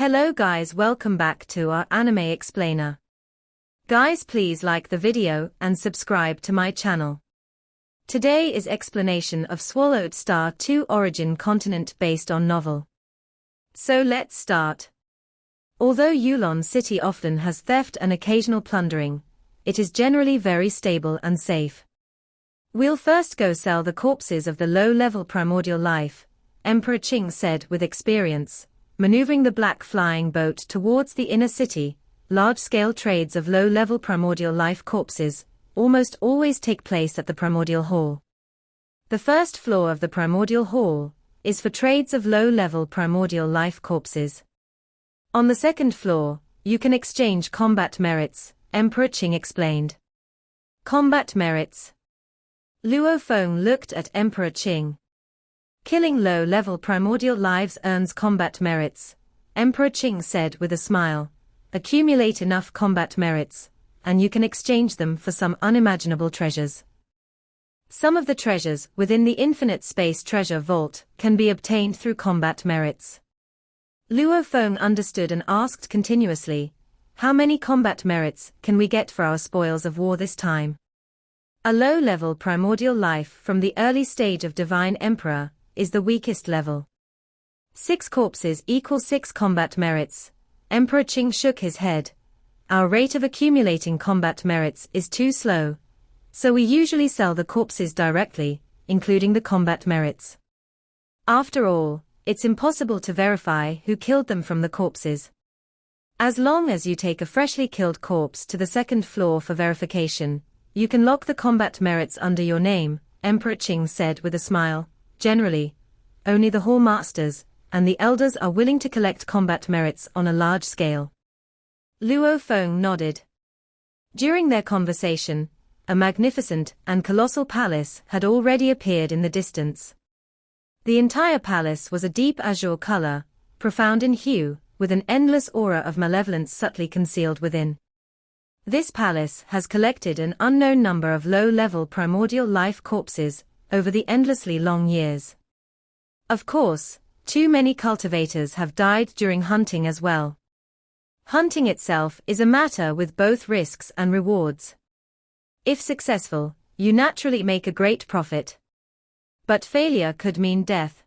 Hello guys, welcome back to our anime explainer. Guys, please like the video and subscribe to my channel. Today is explanation of Swallowed Star 2 Origin Continent based on novel. So let's start. Although Yulon City often has theft and occasional plundering, it is generally very stable and safe. We'll first go sell the corpses of the low-level primordial life, Emperor Qing said with experience, maneuvering the black flying boat towards the inner city. Large-scale trades of low-level primordial life corpses almost always take place at the primordial hall. The first floor of the primordial hall is for trades of low-level primordial life corpses. On the second floor, you can exchange combat merits, Emperor Qing explained. Combat merits. Luo Feng looked at Emperor Qing. Killing low-level primordial lives earns combat merits, Emperor Qing said with a smile. Accumulate enough combat merits, and you can exchange them for some unimaginable treasures. Some of the treasures within the Infinite Space Treasure Vault can be obtained through combat merits. Luo Feng understood and asked continuously, how many combat merits can we get for our spoils of war this time? A low-level primordial life from the early stage of Divine Emperor is the weakest level. 6 corpses equal 6 combat merits. Emperor Qing shook his head. Our rate of accumulating combat merits is too slow, so we usually sell the corpses directly, including the combat merits. After all, it's impossible to verify who killed them from the corpses. As long as you take a freshly killed corpse to the second floor for verification, you can lock the combat merits under your name, Emperor Qing said with a smile. Generally, only the Hall Masters and the Elders are willing to collect combat merits on a large scale. Luo Feng nodded. During their conversation, a magnificent and colossal palace had already appeared in the distance. The entire palace was a deep azure color, profound in hue, with an endless aura of malevolence subtly concealed within. This palace has collected an unknown number of low-level primordial life corpses over the endlessly long years. Of course, too many cultivators have died during hunting as well. Hunting itself is a matter with both risks and rewards. If successful, you naturally make a great profit. But failure could mean death.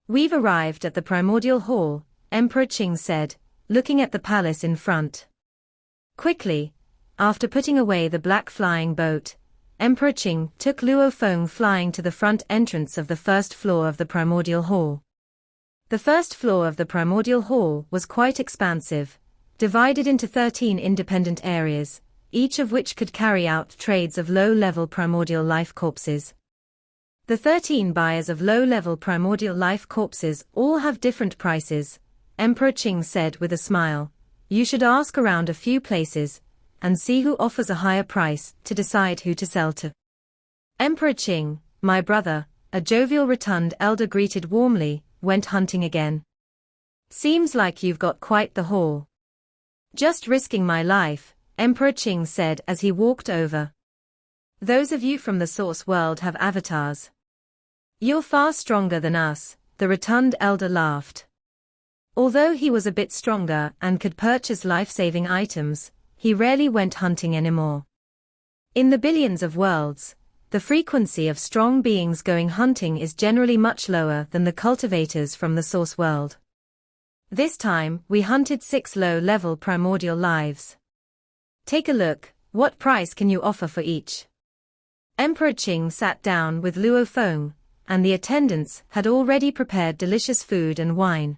We've arrived at the primordial hall, Emperor Qing said, looking at the palace in front. Quickly, after putting away the black flying boat, Emperor Qing took Luo Feng flying to the front entrance of the first floor of the primordial hall. The first floor of the primordial hall was quite expansive, divided into 13 independent areas, each of which could carry out trades of low-level primordial life corpses. The 13 buyers of low-level primordial life corpses all have different prices, Emperor Qing said with a smile. You should ask around a few places, and see who offers a higher price to decide who to sell to. Emperor Qing, my brother, a jovial rotund elder greeted warmly, went hunting again. Seems like you've got quite the haul. Just risking my life, Emperor Qing said as he walked over. Those of you from the source world have avatars. You're far stronger than us, the rotund elder laughed. Although he was a bit stronger and could purchase life-saving items, he rarely went hunting anymore. In the billions of worlds, the frequency of strong beings going hunting is generally much lower than the cultivators from the source world. This time, we hunted 6 low-level primordial lives. Take a look, what price can you offer for each? Emperor Qing sat down with Luo Feng, and the attendants had already prepared delicious food and wine.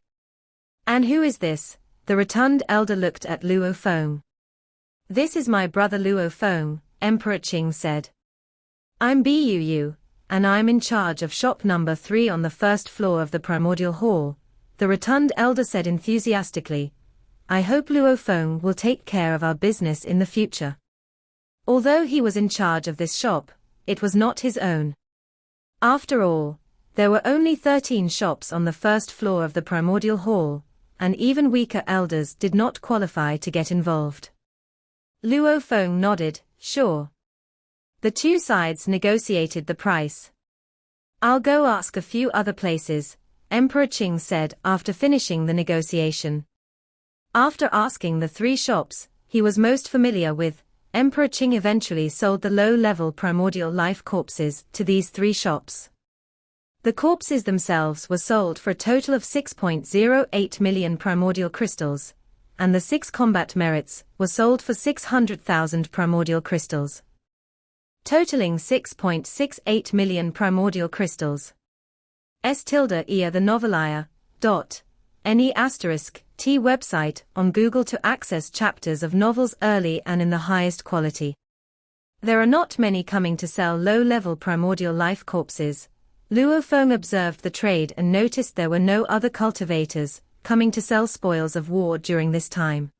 And who is this? The rotund elder looked at Luo Feng. This is my brother Luo Feng, Emperor Qing said. I'm Buu, and I'm in charge of shop number 3 on the first floor of the primordial hall, the rotund elder said enthusiastically. I hope Luo Feng will take care of our business in the future. Although he was in charge of this shop, it was not his own. After all, there were only 13 shops on the first floor of the primordial hall, and even weaker elders did not qualify to get involved. Luo Feng nodded, sure. The two sides negotiated the price. I'll go ask a few other places, Emperor Qing said after finishing the negotiation. After asking the three shops he was most familiar with, Emperor Qing eventually sold the low-level primordial life corpses to these three shops. The corpses themselves were sold for a total of 6.08 million primordial crystals, and the 6 combat merits were sold for 600,000 primordial crystals, totaling 6.68 million primordial crystals. S tilde the novelia. T website on Google to access chapters of novels early and in the highest quality. There are not many coming to sell low-level primordial life corpses. Luo Feng observed the trade and noticed there were no other cultivators coming to sell spoils of war during this time.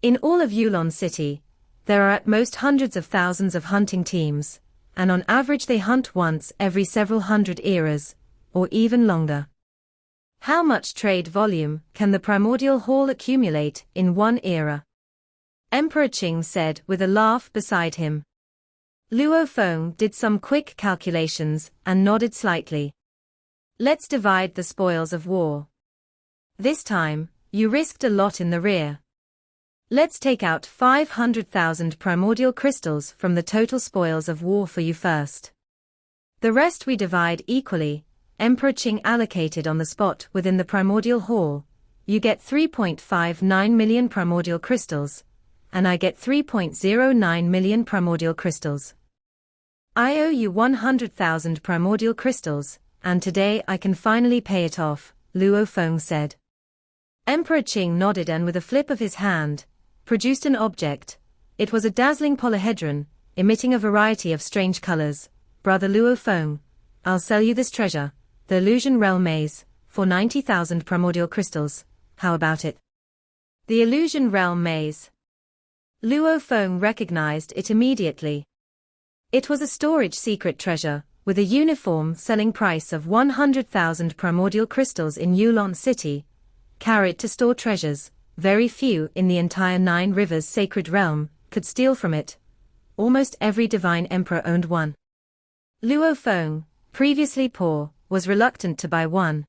In all of Yulon City, there are at most hundreds of thousands of hunting teams, and on average they hunt once every several hundred eras, or even longer. How much trade volume can the primordial hall accumulate in one era? Emperor Qing said with a laugh beside him. Luo Feng did some quick calculations and nodded slightly. Let's divide the spoils of war. This time, you risked a lot in the rear. Let's take out 500,000 primordial crystals from the total spoils of war for you first. The rest we divide equally. Emperor Qing allocated on the spot within the primordial hall. You get 3.59 million primordial crystals, and I get 3.09 million primordial crystals. I owe you 100,000 primordial crystals, and today I can finally pay it off, Luo Feng said. Emperor Qing nodded and with a flip of his hand, produced an object. It was a dazzling polyhedron, emitting a variety of strange colors. Brother Luo Feng, I'll sell you this treasure, the Illusion Realm Maze, for 90,000 primordial crystals. How about it? The Illusion Realm Maze. Luo Feng recognized it immediately. It was a storage secret treasure, with a uniform selling price of 100,000 primordial crystals in Yulon City. Carried to store treasures, very few in the entire Nine Rivers Sacred Realm could steal from it. Almost every divine emperor owned one. Luo Feng, previously poor, was reluctant to buy one.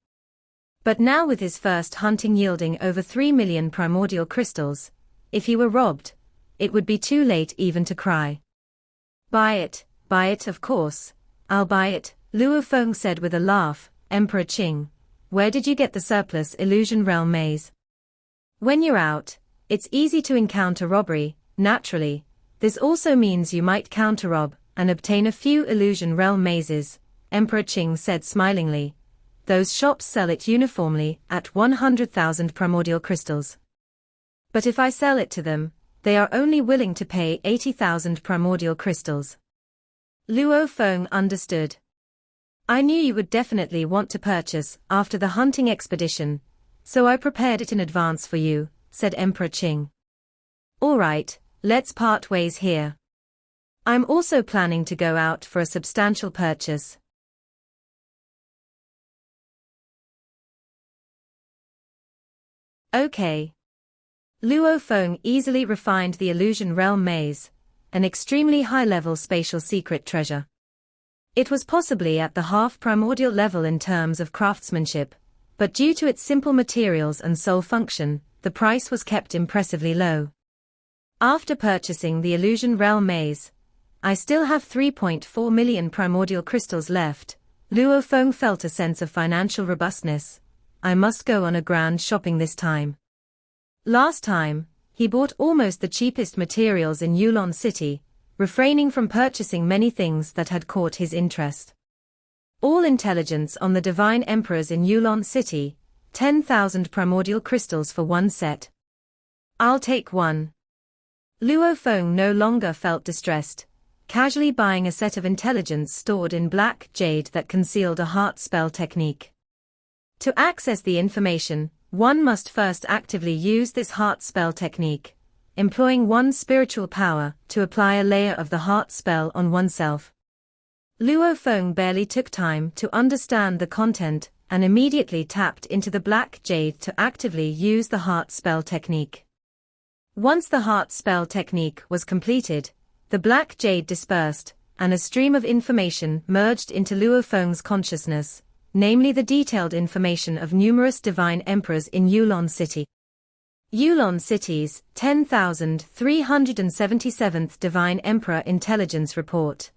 But now with his first hunting yielding over 3 million primordial crystals, if he were robbed, it would be too late even to cry. Buy it, of course. I'll buy it, Luo Feng said with a laugh. Emperor Qing, where did you get the surplus Illusion Realm Maze? When you're out, it's easy to encounter robbery, naturally. This also means you might counter-rob and obtain a few Illusion Realm Mazes, Emperor Qing said smilingly. Those shops sell it uniformly at 100,000 primordial crystals. But if I sell it to them, they are only willing to pay 80,000 primordial crystals. Luo Feng understood. I knew you would definitely want to purchase after the hunting expedition, so I prepared it in advance for you, said Emperor Qing. All right, let's part ways here. I'm also planning to go out for a substantial purchase. Okay. Luo Feng easily refined the Illusion Realm Maze, an extremely high-level spatial secret treasure. It was possibly at the half-primordial level in terms of craftsmanship, but due to its simple materials and sole function, the price was kept impressively low. After purchasing the Illusion Realm Maze, I still have 3.4 million primordial crystals left. Luo Feng felt a sense of financial robustness. I must go on a grand shopping this time. Last time, he bought almost the cheapest materials in Yulon City, refraining from purchasing many things that had caught his interest. All intelligence on the divine emperors in Yulon City, 10,000 primordial crystals for one set. I'll take one. Luo Feng no longer felt distressed, casually buying a set of intelligence stored in black jade that concealed a heart spell technique. To access the information, one must first actively use this heart spell technique, employing one's spiritual power to apply a layer of the heart spell on oneself. Luo Feng barely took time to understand the content and immediately tapped into the black jade to actively use the heart spell technique. Once the heart spell technique was completed, the black jade dispersed, and a stream of information merged into Luo Feng's consciousness, namely the detailed information of numerous divine emperors in Yulon City. Yulon City's 10,377th Divine Emperor Intelligence Report.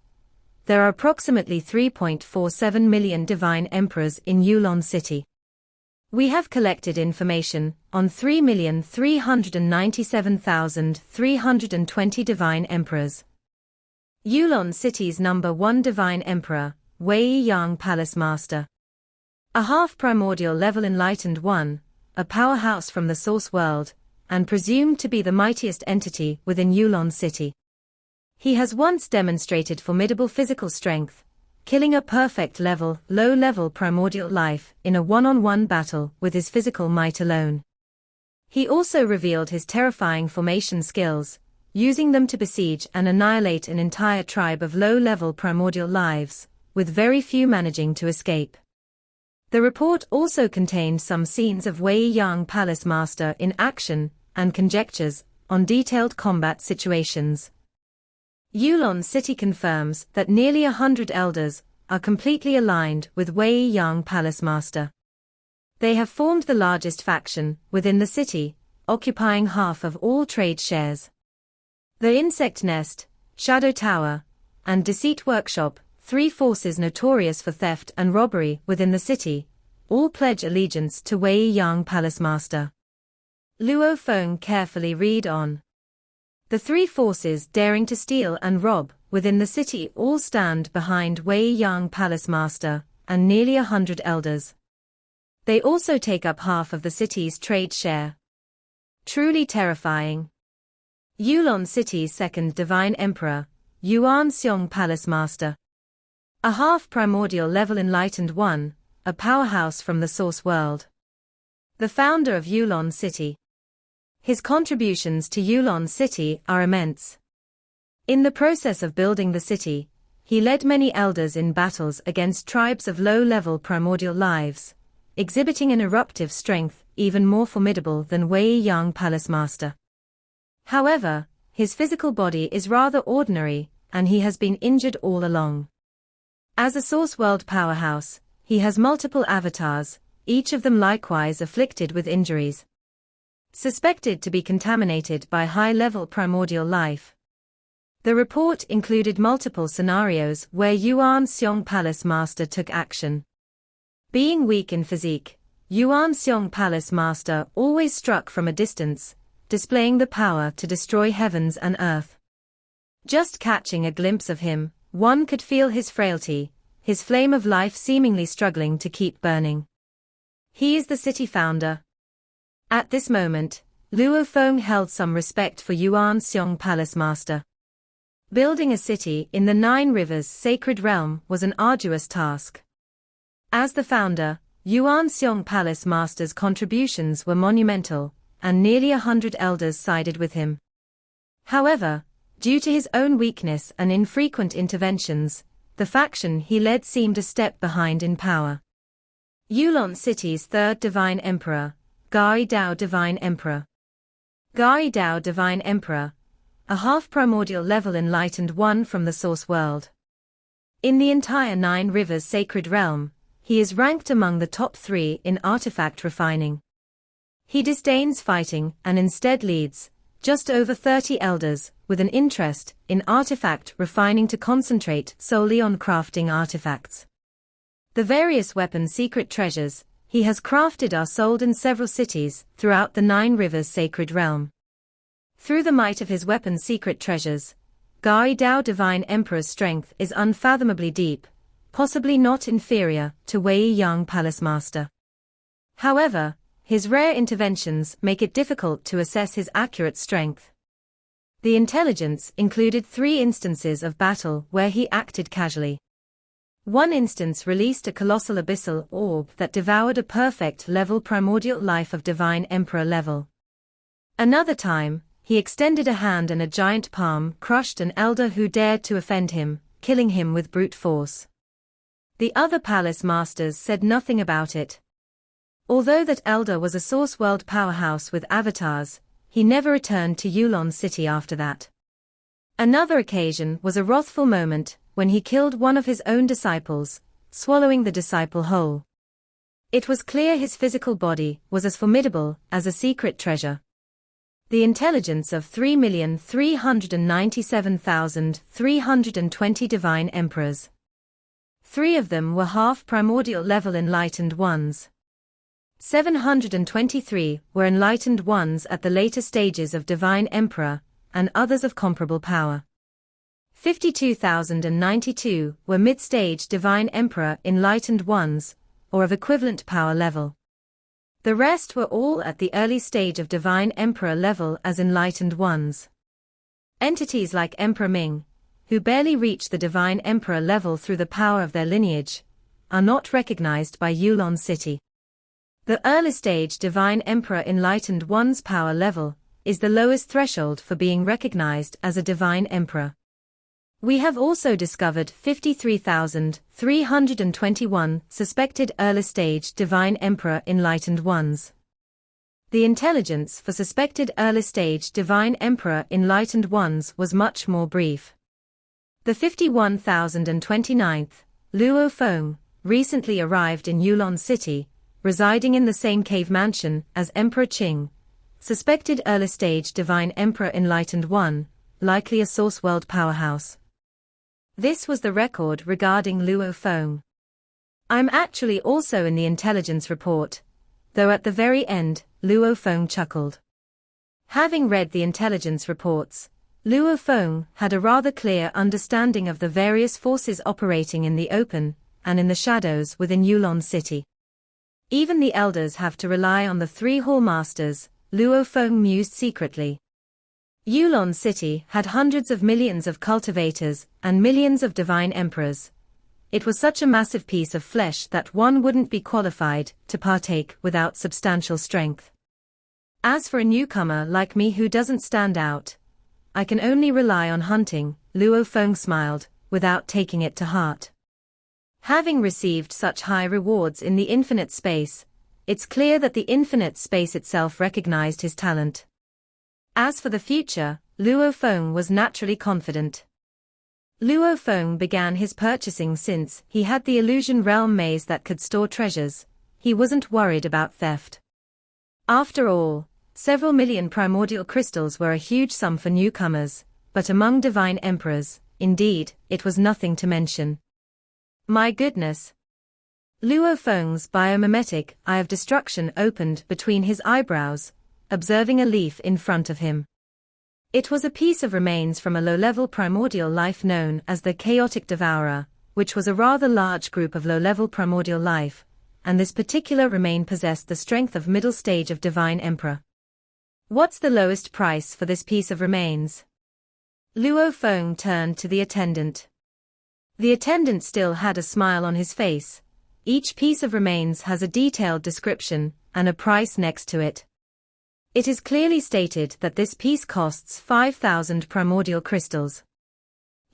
There are approximately 3.47 million Divine Emperors in Yulon City. We have collected information on 3,397,320 Divine Emperors. Yulon City's number 1 Divine Emperor, Wei Yang Palace Master. A half-primordial level enlightened one, a powerhouse from the source world, and presumed to be the mightiest entity within Yulon City. He has once demonstrated formidable physical strength, killing a perfect low-level primordial life in a one-on-one battle with his physical might alone. He also revealed his terrifying formation skills, using them to besiege and annihilate an entire tribe of low-level primordial lives, with very few managing to escape. The report also contained some scenes of Wei Yang Palace Master in action, and conjectures on detailed combat situations. Yulon City confirms that nearly 100 elders are completely aligned with Wei Yang Palace Master. They have formed the largest faction within the city, occupying half of all trade shares. The Insect Nest, Shadow Tower, and Deceit Workshop, 3 forces notorious for theft and robbery within the city, all pledge allegiance to Wei Yang Palace Master. Luo Feng carefully read on. The 3 forces daring to steal and rob within the city all stand behind Wei Yang Palace Master and nearly 100 elders. They also take up half of the city's trade share. Truly terrifying. Yulon City's second Divine Emperor, Yuan Xiong Palace Master. A half-primordial level enlightened one, a powerhouse from the source world. The founder of Yulon City. His contributions to Yulon City are immense. In the process of building the city, he led many elders in battles against tribes of low-level primordial lives, exhibiting an eruptive strength even more formidable than Wei Yang Palace Master. However, his physical body is rather ordinary, and he has been injured all along. As a source world powerhouse, he has multiple avatars, each of them likewise afflicted with injuries. Suspected to be contaminated by high-level primordial life. The report included multiple scenarios where Yuan Xiong Palace Master took action. Being weak in physique, Yuan Xiong Palace Master always struck from a distance, displaying the power to destroy heavens and earth. Just catching a glimpse of him, one could feel his frailty, his flame of life seemingly struggling to keep burning. He is the city founder. At this moment, Luo Feng held some respect for Yuan Xiong Palace Master. Building a city in the 9 Rivers Sacred Realm was an arduous task. As the founder, Yuan Xiong Palace Master's contributions were monumental, and nearly 100 elders sided with him. However, due to his own weakness and infrequent interventions, the faction he led seemed a step behind in power. Yulon City's third Divine Emperor, Gai Dao Divine Emperor. Gai Dao Divine Emperor, a half-primordial level enlightened one from the source world. In the entire 9 Rivers Sacred Realm, he is ranked among the top 3 in artifact refining. He disdains fighting and instead leads just over 30 elders with an interest in artifact refining to concentrate solely on crafting artifacts. The various weapon secret treasures he has crafted are sold in several cities throughout the 9 Rivers Sacred Realm. Through the might of his weapon secret treasures, Gai Dao Divine Emperor's strength is unfathomably deep, possibly not inferior to Wei Yang Palace Master. However, his rare interventions make it difficult to assess his accurate strength. The intelligence included 3 instances of battle where he acted casually. One instance released a colossal abyssal orb that devoured a perfect level primordial life of Divine Emperor level. Another time, he extended a hand and a giant palm crushed an elder who dared to offend him, killing him with brute force. The other palace masters said nothing about it. Although that elder was a source world powerhouse with avatars, he never returned to Yulon City after that. Another occasion was a wrathful moment when he killed one of his own disciples, swallowing the disciple whole. It was clear his physical body was as formidable as a secret treasure. The intelligence of 3,397,320 divine emperors. 3 of them were half-primordial level enlightened ones. 723 were enlightened ones at the later stages of divine emperor, and others of comparable power. 52,092 were mid-stage divine emperor enlightened ones, or of equivalent power level. The rest were all at the early stage of divine emperor level as enlightened ones. Entities like Emperor Ming, who barely reached the divine emperor level through the power of their lineage, are not recognized by Yulon City. The early stage divine emperor enlightened one's power level is the lowest threshold for being recognized as a divine emperor. We have also discovered 53,321 suspected early stage divine emperor enlightened ones. The intelligence for suspected early stage divine emperor enlightened ones was much more brief. The 51,029th, Luo Feng, recently arrived in Yulon City, residing in the same cave mansion as Emperor Qing, suspected early stage divine emperor enlightened one, likely a source world powerhouse. This was the record regarding Luo Feng. I'm actually also in the intelligence report, though at the very end, Luo Feng chuckled. Having read the intelligence reports, Luo Feng had a rather clear understanding of the various forces operating in the open and in the shadows within Yulon City. Even the elders have to rely on the 3 hall masters, Luo Feng mused secretly. Yulon City had hundreds of millions of cultivators and millions of divine emperors. It was such a massive piece of flesh that one wouldn't be qualified to partake without substantial strength. As for a newcomer like me who doesn't stand out, I can only rely on hunting, Luo Feng smiled, without taking it to heart. Having received such high rewards in the infinite space, it's clear that the infinite space itself recognized his talent. As for the future, Luo Feng was naturally confident. Luo Feng began his purchasing since he had the illusion realm maze that could store treasures. He wasn't worried about theft. After all, several million primordial crystals were a huge sum for newcomers, but among divine emperors, indeed, it was nothing to mention. My goodness! Luo Feng's biomimetic eye of destruction opened between his eyebrows, observing a leaf in front of him. It was a piece of remains from a low-level primordial life known as the Chaotic Devourer, which was a rather large group of low-level primordial life, and this particular remain possessed the strength of middle stage of divine emperor. What's the lowest price for this piece of remains? Luo Feng turned to the attendant. The attendant still had a smile on his face. Each piece of remains has a detailed description and a price next to it. It is clearly stated that this piece costs 5,000 primordial crystals.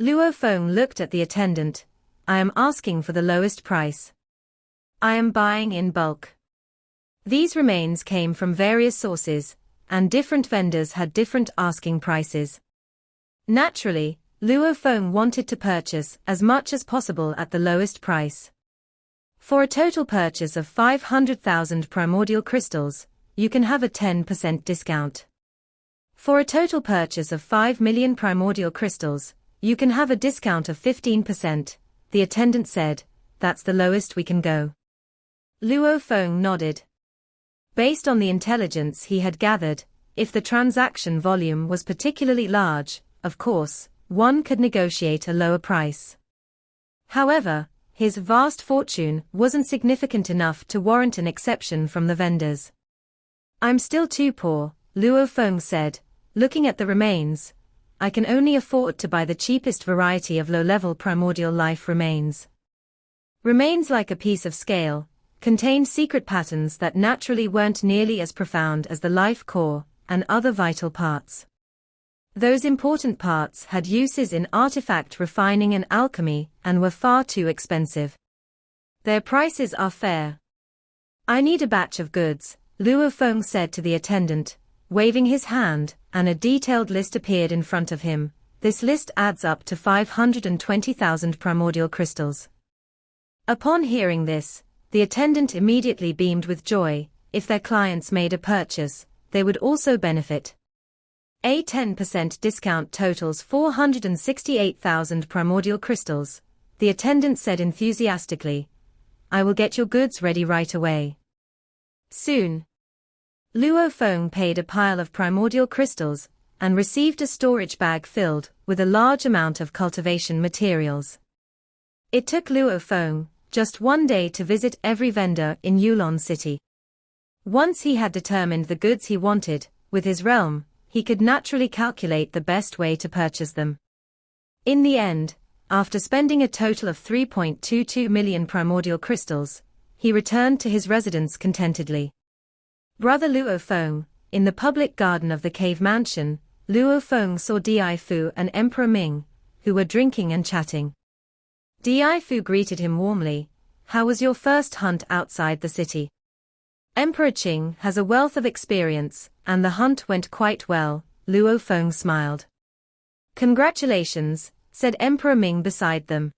Luo Feng looked at the attendant. I am asking for the lowest price. I am buying in bulk. These remains came from various sources, and different vendors had different asking prices. Naturally, Luo Feng wanted to purchase as much as possible at the lowest price. For a total purchase of 500,000 primordial crystals, you can have a 10% discount. For a total purchase of 5 million primordial crystals, you can have a discount of 15%, the attendant said. That's the lowest we can go. Luo Feng nodded. Based on the intelligence he had gathered, if the transaction volume was particularly large, of course, one could negotiate a lower price. However, his vast fortune wasn't significant enough to warrant an exception from the vendors. I'm still too poor, Luo Feng said, looking at the remains. I can only afford to buy the cheapest variety of low-level primordial life remains. Remains like a piece of scale, contained secret patterns that naturally weren't nearly as profound as the life core and other vital parts. Those important parts had uses in artifact refining and alchemy and were far too expensive. Their prices are fair. I need a batch of goods, Luo Feng said to the attendant, waving his hand, and a detailed list appeared in front of him. This list adds up to 520,000 primordial crystals. Upon hearing this, the attendant immediately beamed with joy. If their clients made a purchase, they would also benefit. A 10% discount totals 468,000 primordial crystals, the attendant said enthusiastically. I will get your goods ready right away. Soon. Luo Feng paid a pile of primordial crystals and received a storage bag filled with a large amount of cultivation materials. It took Luo Feng just one day to visit every vendor in Yulon City. Once he had determined the goods he wanted, with his realm, he could naturally calculate the best way to purchase them. In the end, after spending a total of 3.22 million primordial crystals, he returned to his residence contentedly. Brother Luo Feng, in the public garden of the cave mansion, Luo Feng saw Di Fu and Emperor Ming, who were drinking and chatting. Di Fu greeted him warmly. How was your first hunt outside the city? Emperor Qing has a wealth of experience, and the hunt went quite well, Luo Feng smiled. Congratulations, said Emperor Ming beside them.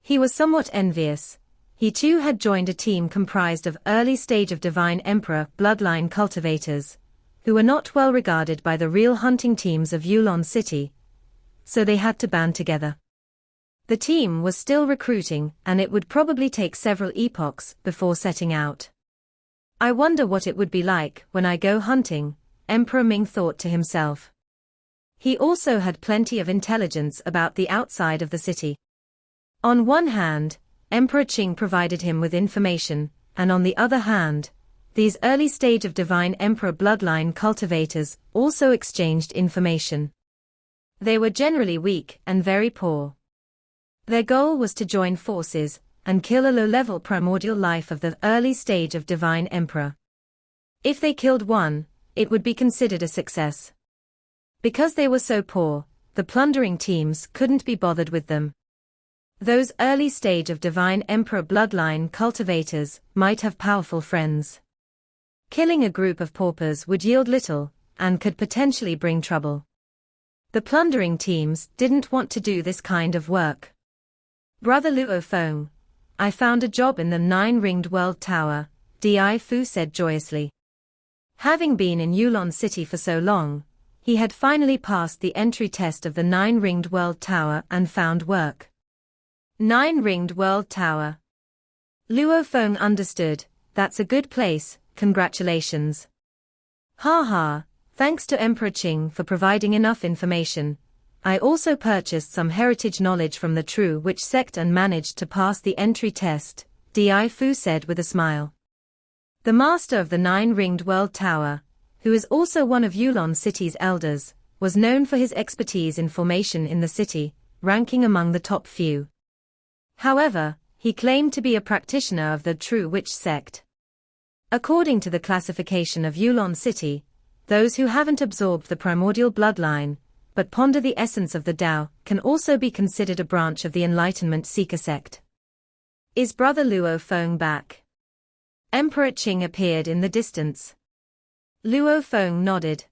He was somewhat envious. He too had joined a team comprised of early stage of Divine Emperor bloodline cultivators, who were not well regarded by the real hunting teams of Yulon City, so they had to band together. The team was still recruiting, and it would probably take several epochs before setting out. I wonder what it would be like when I go hunting, Emperor Ming thought to himself. He also had plenty of intelligence about the outside of the city. On one hand, Emperor Qing provided him with information, and on the other hand, these early stage of Divine Emperor bloodline cultivators also exchanged information. They were generally weak and very poor. Their goal was to join forces and kill a low-level primordial life of the early stage of Divine Emperor. If they killed one, it would be considered a success. Because they were so poor, the plundering teams couldn't be bothered with them. Those early stage of Divine Emperor bloodline cultivators might have powerful friends. Killing a group of paupers would yield little, and could potentially bring trouble. The plundering teams didn't want to do this kind of work. Brother Luo Feng, I found a job in the 9-ringed world tower, Di Fu said joyously. Having been in Yulon City for so long, he had finally passed the entry test of the 9-ringed world tower and found work. 9-ringed world tower. Luo Feng understood, that's a good place, congratulations. Ha ha, thanks to Emperor Qing for providing enough information. I also purchased some heritage knowledge from the True Witch sect and managed to pass the entry test, Di Fu said with a smile. The master of the 9-ringed world tower, who is also one of Yulon City's elders, was known for his expertise in formation in the city, ranking among the top few. However, he claimed to be a practitioner of the True Witch sect. According to the classification of Yulon City, those who haven't absorbed the primordial bloodline, but ponder the essence of the Tao, can also be considered a branch of the Enlightenment Seeker sect. Is Brother Luo Feng back? Emperor Qing appeared in the distance. Luo Feng nodded.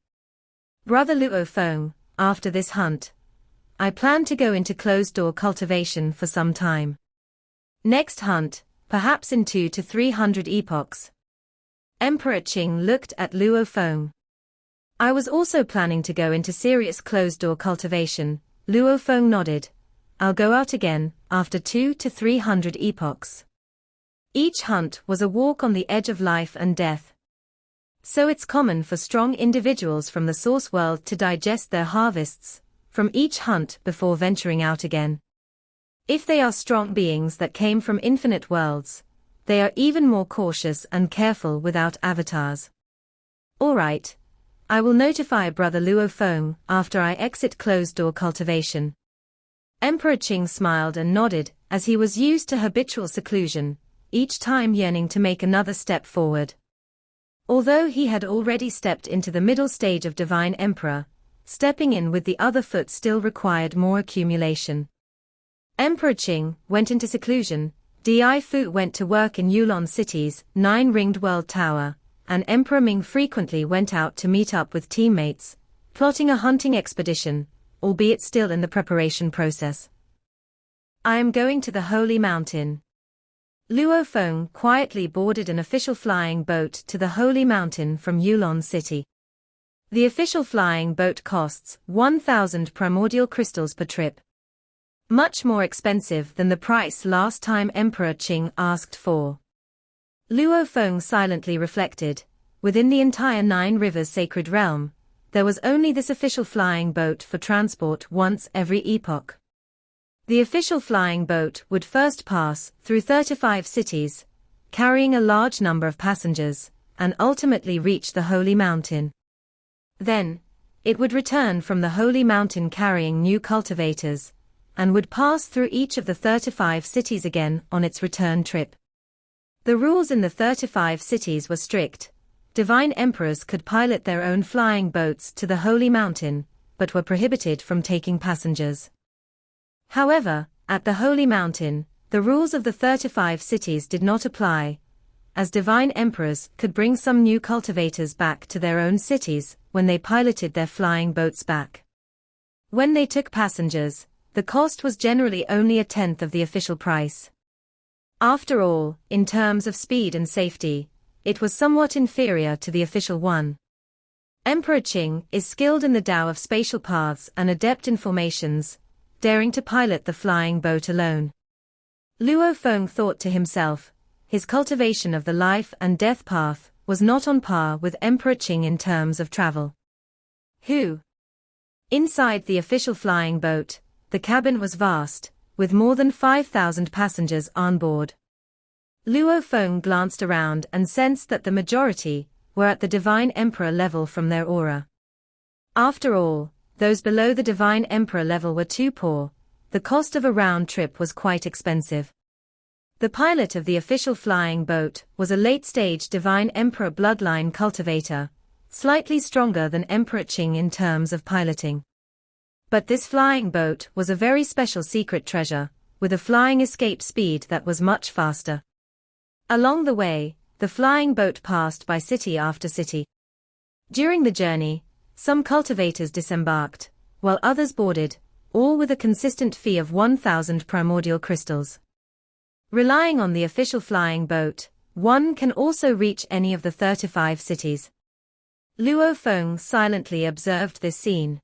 Brother Luo Feng, after this hunt, I plan to go into closed-door cultivation for some time. Next hunt, perhaps in 200 to 300 epochs. Emperor Qing looked at Luo Feng. I was also planning to go into serious closed-door cultivation, Luo Feng nodded. I'll go out again, after 200 to 300 epochs. Each hunt was a walk on the edge of life and death. So it's common for strong individuals from the source world to digest their harvests from each hunt before venturing out again. If they are strong beings that came from infinite worlds, they are even more cautious and careful without avatars. All right. I will notify Brother Luo Feng after I exit closed-door cultivation. Emperor Qing smiled and nodded, as he was used to habitual seclusion, each time yearning to make another step forward. Although he had already stepped into the middle stage of Divine Emperor, stepping in with the other foot still required more accumulation. Emperor Qing went into seclusion, Di Fu went to work in Yulon City's 9-ringed world tower, and Emperor Ming frequently went out to meet up with teammates, plotting a hunting expedition, albeit still in the preparation process. I am going to the Holy Mountain. Luo Feng quietly boarded an official flying boat to the Holy Mountain from Yulon City. The official flying boat costs 1,000 primordial crystals per trip. Much more expensive than the price last time Emperor Qing asked for. Luo Feng silently reflected. Within the entire Nine Rivers sacred realm, there was only this official flying boat for transport once every epoch. The official flying boat would first pass through 35 cities, carrying a large number of passengers, and ultimately reach the Holy Mountain. Then, it would return from the Holy Mountain carrying new cultivators, and would pass through each of the 35 cities again on its return trip. The rules in the 35 cities were strict. Divine emperors could pilot their own flying boats to the Holy Mountain, but were prohibited from taking passengers. However, at the Holy Mountain, the rules of the 35 cities did not apply, as divine emperors could bring some new cultivators back to their own cities when they piloted their flying boats back. When they took passengers, the cost was generally only a tenth of the official price. After all, in terms of speed and safety, it was somewhat inferior to the official one. Emperor Qing is skilled in the Tao of spatial paths and adept in formations, daring to pilot the flying boat alone. Luo Feng thought to himself, his cultivation of the life and death path was not on par with Emperor Qing in terms of travel. Inside the official flying boat, the cabin was vast, with more than 5,000 passengers on board. Luo Feng glanced around and sensed that the majority were at the divine emperor level from their aura. After all, those below the divine emperor level were too poor. The cost of a round trip was quite expensive. The pilot of the official flying boat was a late-stage divine emperor bloodline cultivator, slightly stronger than Emperor Qing in terms of piloting. But this flying boat was a very special secret treasure, with a flying escape speed that was much faster. Along the way, the flying boat passed by city after city. During the journey, some cultivators disembarked, while others boarded, all with a consistent fee of 1,000 primordial crystals. Relying on the official flying boat, one can also reach any of the 35 cities. Luo Feng silently observed this scene.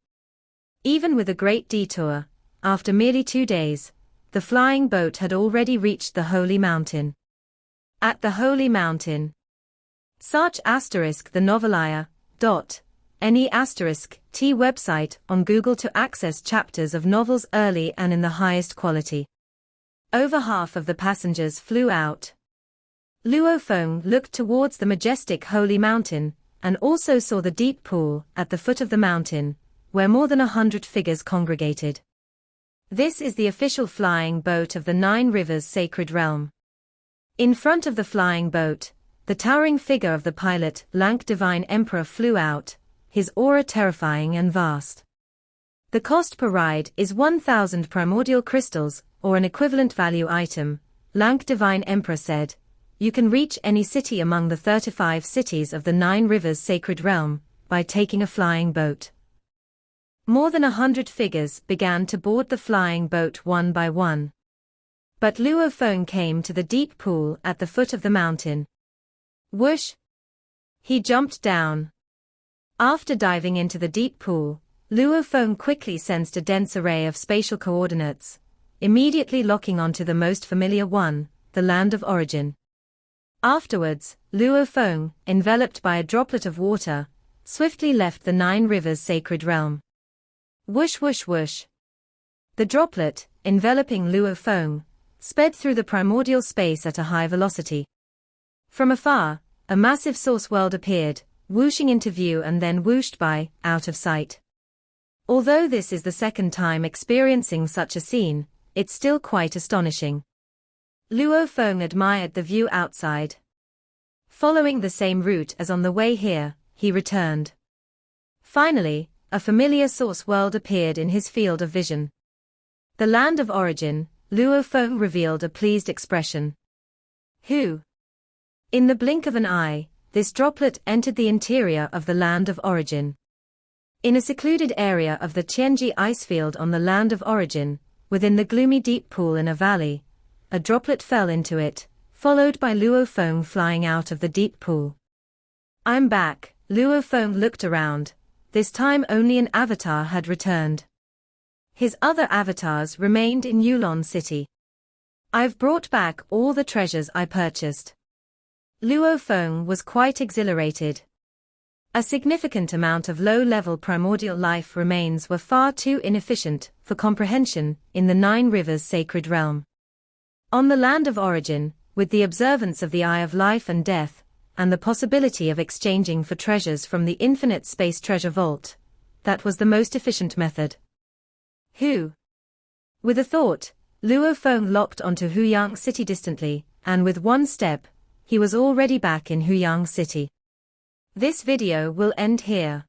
Even with a great detour, after merely 2 days, the flying boat had already reached the Holy Mountain. At the Holy Mountain. Search the novelia.ne *t website on Google to access chapters of novels early and in the highest quality. Over half of the passengers flew out. Luo Feng looked towards the majestic Holy Mountain, and also saw the deep pool at the foot of the mountain, where more than 100 figures congregated. This is the official flying boat of the Nine Rivers sacred realm. In front of the flying boat, the towering figure of the pilot, lank divine emperor, flew out, his aura terrifying and vast. The cost per ride is 1,000 primordial crystals, or an equivalent value item, lank divine emperor said. You can reach any city among the 35 cities of the Nine Rivers sacred realm by taking a flying boat. More than 100 figures began to board the flying boat one by one. But Luo Feng came to the deep pool at the foot of the mountain. Whoosh! He jumped down. After diving into the deep pool, Luo Feng quickly sensed a dense array of spatial coordinates, immediately locking onto the most familiar one, the land of origin. Afterwards, Luo Feng, enveloped by a droplet of water, swiftly left the Nine Rivers sacred realm. Whoosh whoosh whoosh. The droplet, enveloping Luo Feng, sped through the primordial space at a high velocity. From afar, a massive source world appeared, whooshing into view and then whooshed by, out of sight. Although this is the second time experiencing such a scene, it's still quite astonishing. Luo Feng admired the view outside. Following the same route as on the way here, he returned. Finally, a familiar source world appeared in his field of vision. The land of origin, Luo Feng revealed a pleased expression. In the blink of an eye, this droplet entered the interior of the land of origin. In a secluded area of the Tianji icefield on the land of origin, within the gloomy deep pool in a valley, a droplet fell into it, followed by Luo Feng flying out of the deep pool. I'm back. Luo Feng looked around, this time only an avatar had returned. His other avatars remained in Yulon City. "I've brought back all the treasures I purchased." Luo Feng was quite exhilarated. A significant amount of low-level primordial life remains were far too inefficient for comprehension in the Nine Rivers Sacred Realm. On the land of origin, with the observance of the Eye of Life and Death, and the possibility of exchanging for treasures from the infinite space treasure vault, that was the most efficient method. Who? With a thought, Luo Feng locked onto Huyang City distantly, and with one step, he was already back in Huyang City. This video will end here.